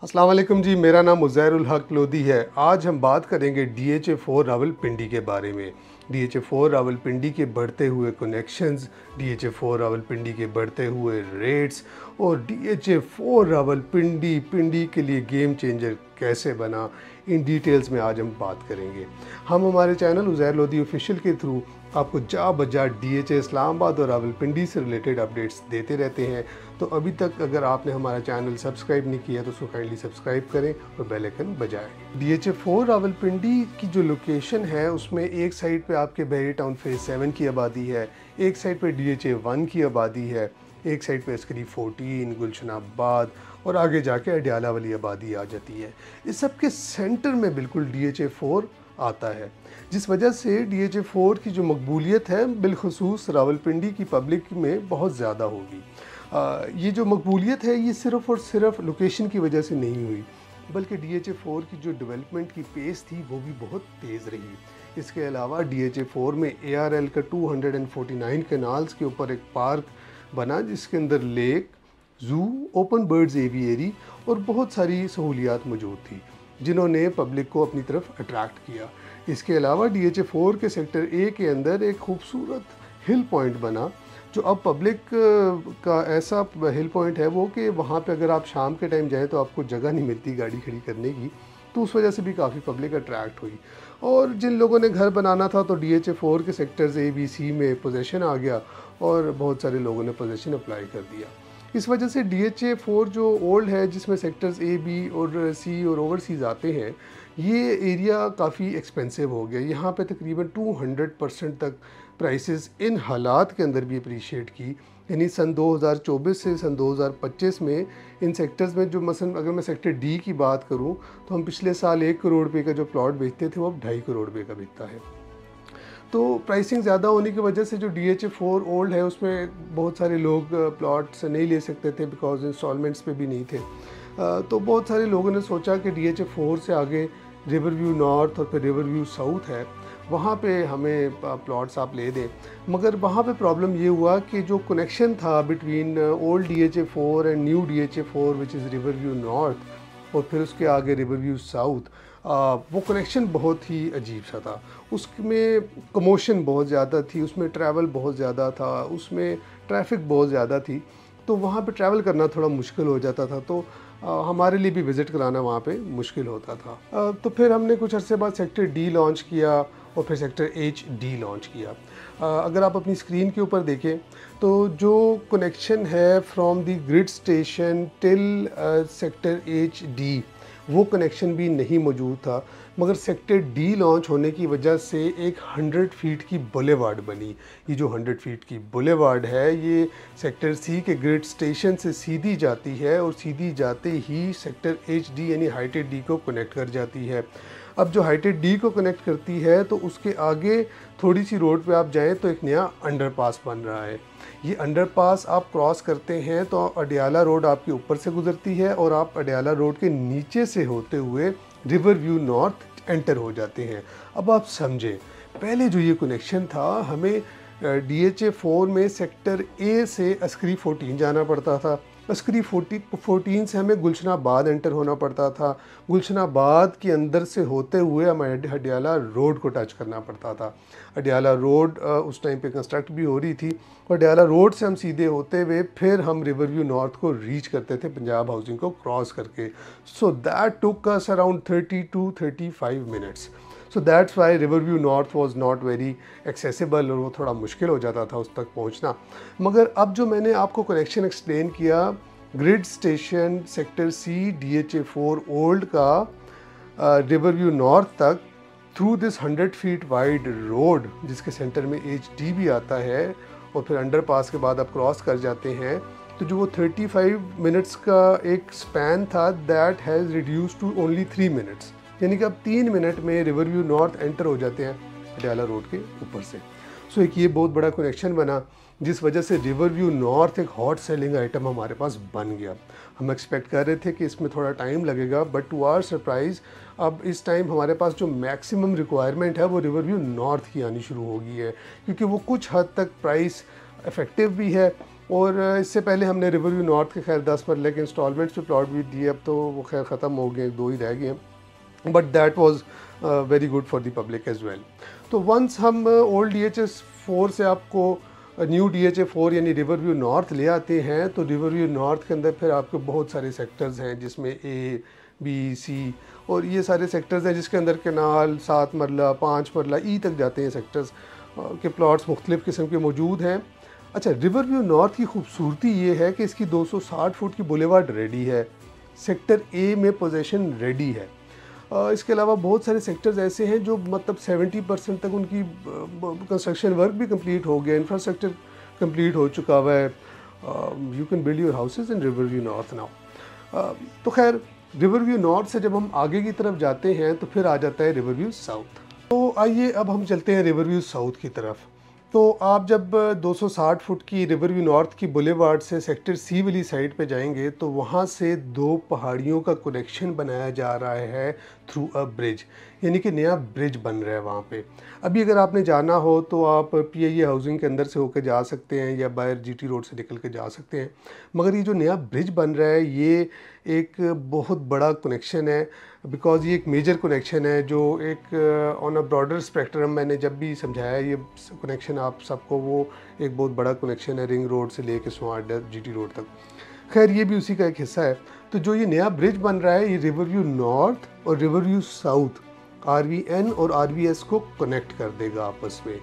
अस्सलाम वालेकुम जी, मेरा नाम उज़ैरुल हक लोधी है। आज हम बात करेंगे DHA4 रावलपिंडी के बारे में। DHA4 रावलपिंडी के बढ़ते हुए कनेक्शंस, DHA4 रावलपिंडी के बढ़ते हुए रेट्स और DHA4 रावलपिंडी पिंडी के लिए गेम चेंजर कैसे बना, इन डिटेल्स में आज हम बात करेंगे। हम हमारे चैनल उज़ैर लोधी ऑफिशियल के थ्रू आपको जा बजा DHA इस्लामाबाद और रावलपिंडी से रिलेटेड अपडेट्स देते रहते हैं। तो अभी तक अगर आपने हमारा चैनल सब्सक्राइब नहीं किया तो उसको काइंडली सब्सक्राइब करें और बेल आइकन बजाएं। DHA4 रावलपिंडी की जो लोकेशन है उसमें एक साइड पे आपके बहरी टाउन फेज़ 7 की आबादी है, एक साइड पे DHA1 की आबादी है, एक साइड पे अस्करी 14, गुलशनाबाद और आगे जाके अडियाला वाली आबादी आ जाती है। इस सब के सेंटर में बिल्कुल DHA4 आता है, जिस वजह से DHA4 की जो मकबूलियत है बिलखुसूस रावलपिंडी की पब्लिक में बहुत ज़्यादा होगी। ये जो मकबूलियत है ये सिर्फ़ और सिर्फ लोकेशन की वजह से नहीं हुई, बल्कि DHA4 की जो डेवलपमेंट की पेस थी वो भी बहुत तेज़ रही। इसके अलावा DHA4 में ARL का 249 कैनाल्स के ऊपर एक पार्क बना, जिसके अंदर lake, zoo, open birds aviary और बहुत सारी सहूलियात मौजूद थी, जिन्होंने पब्लिक को अपनी तरफ अट्रैक्ट किया। इसके अलावा DHA4 के सेक्टर ए के अंदर एक खूबसूरत हिल पॉइंट बना, जो अब पब्लिक का ऐसा हिल पॉइंट है वो कि वहाँ पे अगर आप शाम के टाइम जाएँ तो आपको जगह नहीं मिलती गाड़ी खड़ी करने की, तो उस वजह से भी काफ़ी पब्लिक अट्रैक्ट हुई। और जिन लोगों ने घर बनाना था तो DHA4 के सेक्टर्स A, B, C में पोजीशन आ गया और बहुत सारे लोगों ने पोजीशन अप्लाई कर दिया। इस वजह से DHA4 जो ओल्ड है, जिसमें सेक्टर्स A, B और C और ओवरसीज़ आते हैं, ये एरिया काफ़ी एक्सपेंसिव हो गया। यहाँ पे तकरीबन 200% तक प्राइसेस इन हालात के अंदर भी अप्रीशिएट की। यानी सन 2024 से सन 2025 में इन सेक्टर्स में जो मसलन अगर मैं सेक्टर D की बात करूँ तो हम पिछले साल 1 करोड़ रुपये का जो प्लॉट बेचते थे वो अब 2.5 करोड़ रुपये का बिकता है। तो प्राइसिंग ज़्यादा होने की वजह से जो DHA4 ओल्ड है उसमें बहुत सारे लोग प्लॉट्स नहीं ले सकते थे, बिकॉज इंस्टॉलमेंट्स पे भी नहीं थे। तो बहुत सारे लोगों ने सोचा कि DHA4 से आगे रिवर व्यू नॉर्थ और फिर रिवर व्यू साउथ है, वहाँ पे हमें प्लॉट्स आप ले दें। मगर वहाँ पे प्रॉब्लम ये हुआ कि जो कनेक्शन था between old DHA4 and new DHA4 which is river view north और फिर उसके आगे रिवर व्यू साउथ, वो कनेक्शन बहुत ही अजीब सा था। उसमें कमोशन बहुत ज़्यादा थी, उसमें ट्रैवल बहुत ज़्यादा था, उसमें ट्रैफिक बहुत ज़्यादा थी, तो वहाँ पे ट्रैवल करना थोड़ा मुश्किल हो जाता था। तो हमारे लिए भी विज़िट कराना वहाँ पे मुश्किल होता था। तो फिर हमने कुछ अरसे बाद सेक्टर D लॉन्च किया और फिर सेक्टर HD लॉन्च किया। अगर आप अपनी स्क्रीन के ऊपर देखें तो जो कनेक्शन है from the grid station till sector HD, वो कनेक्शन भी नहीं मौजूद था। मगर सेक्टर D लॉन्च होने की वजह से एक 100 फीट की बुलेवार्ड बनी। ये जो 100 फीट की बुलेवार्ड है ये सेक्टर C के ग्रिड स्टेशन से सीधी जाती है और सीधी जाते ही सेक्टर HD यानी हाइटेड D को कनेक्ट कर जाती है। अब जो हाइटेड D को कनेक्ट करती है तो उसके आगे थोड़ी सी रोड पे आप जाएं तो एक नया अंडरपास बन रहा है। ये अंडरपास आप क्रॉस करते हैं तो अडियाला रोड आपके ऊपर से गुजरती है और आप अडियाला रोड के नीचे से होते हुए रिवर व्यू नॉर्थ एंटर हो जाते हैं। अब आप समझें, पहले जो ये कनेक्शन था हमें DHA4 में सेक्टर A से अस्करी 14 जाना पड़ता था, अस्करी 14 से हमें गुलशनाबाद एंटर होना पड़ता था, गुलशनाबाद के अंदर से होते हुए हमें अडियाला रोड को टच करना पड़ता था। अडियाला रोड उस टाइम पे कंस्ट्रक्ट भी हो रही थी और अडियाला रोड से हम सीधे होते हुए फिर हम रिवर व्यू नॉर्थ को रीच करते थे पंजाब हाउसिंग को क्रॉस करके। So that took us around 30 to 35 minutes. So that's Wye river view north was not very accessible और वो थोड़ा मुश्किल हो जाता था उस तक पहुंचना। मगर अब जो मैंने आपको कनेक्शन एक्सप्लेन किया grid station sector C DHA4 old का रिवर व्यू नॉर्थ तक through this 100 feet wide road, जिसके सेंटर में HD भी आता है और फिर अंडरपास के बाद आप क्रॉस कर जाते हैं, तो जो वो 35 मिनट्स का एक स्पैन था that has reduce to only 3 minutes. यानी कि अब 3 मिनट में रिवर व्यू नॉर्थ एंटर हो जाते हैं अडियाला रोड के ऊपर से। सो एक ये बहुत बड़ा कनेक्शन बना, जिस वजह से रिवर व्यू नॉर्थ एक हॉट सेलिंग आइटम हमारे पास बन गया। हम एक्सपेक्ट कर रहे थे कि इसमें थोड़ा टाइम लगेगा, बट टू आवर सरप्राइज़ अब इस टाइम हमारे पास जो मैक्सिमम रिक्वायरमेंट है वो रिवर व्यू नॉर्थ की आनी शुरू हो गई है, क्योंकि वो कुछ हद तक प्राइस इफ़ेक्टिव भी है और इससे पहले हमने रिवरव्यू नॉर्थ के खैर 10 मरले के इंस्टॉलमेंट्स पे प्लॉट भी दिए, अब तो वो खैर ख़त्म हो गए, 2 ही रह गए हैं, but that was very good for the public as well. तो वंस हम ओल्ड DHA 4 से आपको न्यू DHA 4 यानी रिवरव्यू नॉर्थ ले आते हैं, तो रिवरव्यू नॉर्थ के अंदर फिर आपके बहुत सारे सेक्टर्स हैं जिसमें A, B, C और ये सारे सेक्टर्स हैं जिसके अंदर कैनाल 7 मरला 5 मरला E तक जाते हैं सेक्टर्स के प्लॉट्स मुख्तलिफ़ किस्म के मौजूद हैं। अच्छा, रिवरव्यू नॉर्थ की खूबसूरती ये है कि इसकी 260 फुट की बुलेवार्ड रेडी है, सेक्टर A में पोजीशन रेडी है। इसके अलावा बहुत सारे सेक्टर्स ऐसे हैं जो मतलब 70% तक उनकी कंस्ट्रक्शन वर्क भी कंप्लीट हो गया, इंफ्रास्ट्रक्चर कंप्लीट हो चुका हुआ है। You can build your houses in Riverview north now. तो खैर रिवरव्यू नॉर्थ से जब हम आगे की तरफ जाते हैं तो फिर आ जाता है रिवरव्यू साउथ। तो आइए अब हम चलते हैं रिवरव्यू साउथ की तरफ। तो आप जब 260 फुट की रिवरव्यू नॉर्थ की बुलेवार्ड से सेक्टर C वाली साइड पे जाएंगे तो वहाँ से 2 पहाड़ियों का कनेक्शन बनाया जा रहा है थ्रू अ ब्रिज, यानी कि नया ब्रिज बन रहा है वहाँ पे। अभी अगर आपने जाना हो तो आप PIA हाउसिंग के अंदर से होकर जा सकते हैं या बाहर GT रोड से निकल के जा सकते हैं, मगर ये जो नया ब्रिज बन रहा है ये एक बहुत बड़ा कनेक्शन है, बिकॉज़ ये एक मेजर कनेक्शन है जो एक ऑन अ ब्रॉडर स्पेक्ट्रम, मैंने जब भी समझाया ये कनेक्शन आप सबको, वो एक बहुत बड़ा कनेक्शन है रिंग रोड से लेके स्वाड GT रोड तक। खैर ये भी उसी का एक हिस्सा है। तो जो ये नया ब्रिज बन रहा है ये रिवरव्यू नॉर्थ और रिवरव्यू साउथ RVN और RVS को कनेक्ट कर देगा आपस में।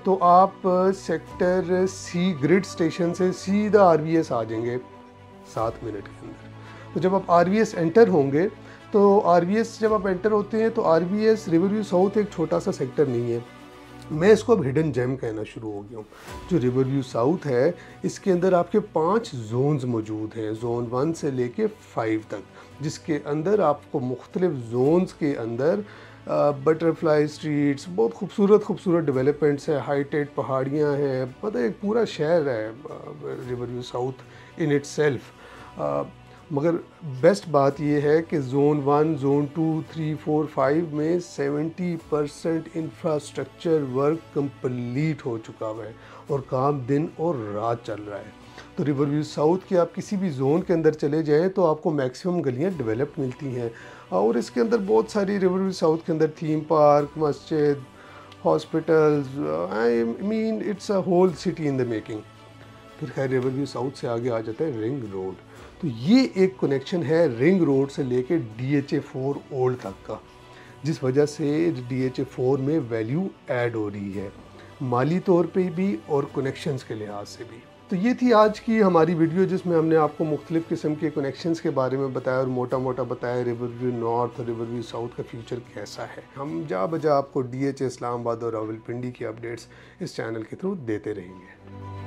तो आप सेक्टर C ग्रिड स्टेशन से सीधा RVS आ जाएंगे 7 मिनट के अंदर। तो जब आप RVS एंटर होंगे तो RVS जब आप एंटर होते हैं तो RVS रिवरव्यू साउथ एक छोटा सा सेक्टर नहीं है, मैं इसको अब हिडन जेम कहना शुरू हो गया हूँ। जो रिवरव्यू साउथ है इसके अंदर आपके 5 जोन्स मौजूद हैं, जोन 1 से लेके 5 तक, जिसके अंदर आपको मुख्तलिफ जोन्स के अंदर बटरफ्लाई स्ट्रीट्स, बहुत खूबसूरत डेवलपमेंट्स है, हाईटेड पहाड़ियाँ हैं, मतलब एक पूरा शहर है Riverview south in it self. मगर बेस्ट बात यह है कि जोन 1, जोन 2, 3, 4, 5 में 70% इंफ्रास्ट्रक्चर वर्क कंप्लीट हो चुका है और काम दिन और रात चल रहा है। तो रिवरव्यू साउथ के आप किसी भी जोन के अंदर चले जाएं तो आपको मैक्सिमम गलियां डेवलप मिलती हैं, और इसके अंदर बहुत सारी रिवरव्यू साउथ के अंदर थीम पार्क, मस्जिद, hospitals, I mean it's a whole city in the making. फिर खैर रिवरव्यू साउथ से आगे आ जाता है रिंग रोड। तो ये एक कनेक्शन है रिंग रोड से लेके DHA 4 ओल्ड तक का, जिस वजह से DHA 4 में वैल्यू ऐड हो रही है, माली तौर पे भी और कनेक्शंस के लिहाज से भी। तो ये थी आज की हमारी वीडियो जिसमें हमने आपको मुख्तलिफ़ किस्म के कनेक्शंस के बारे में बताया और मोटा मोटा बताया रिवरव्यू नॉर्थ और रिवरव्यू साउथ का फ्यूचर कैसा है। हम जा बजा आपको DHA इस्लामाबाद और रावलपिंडी की अपडेट्स इस चैनल के थ्रू देते रहेंगे।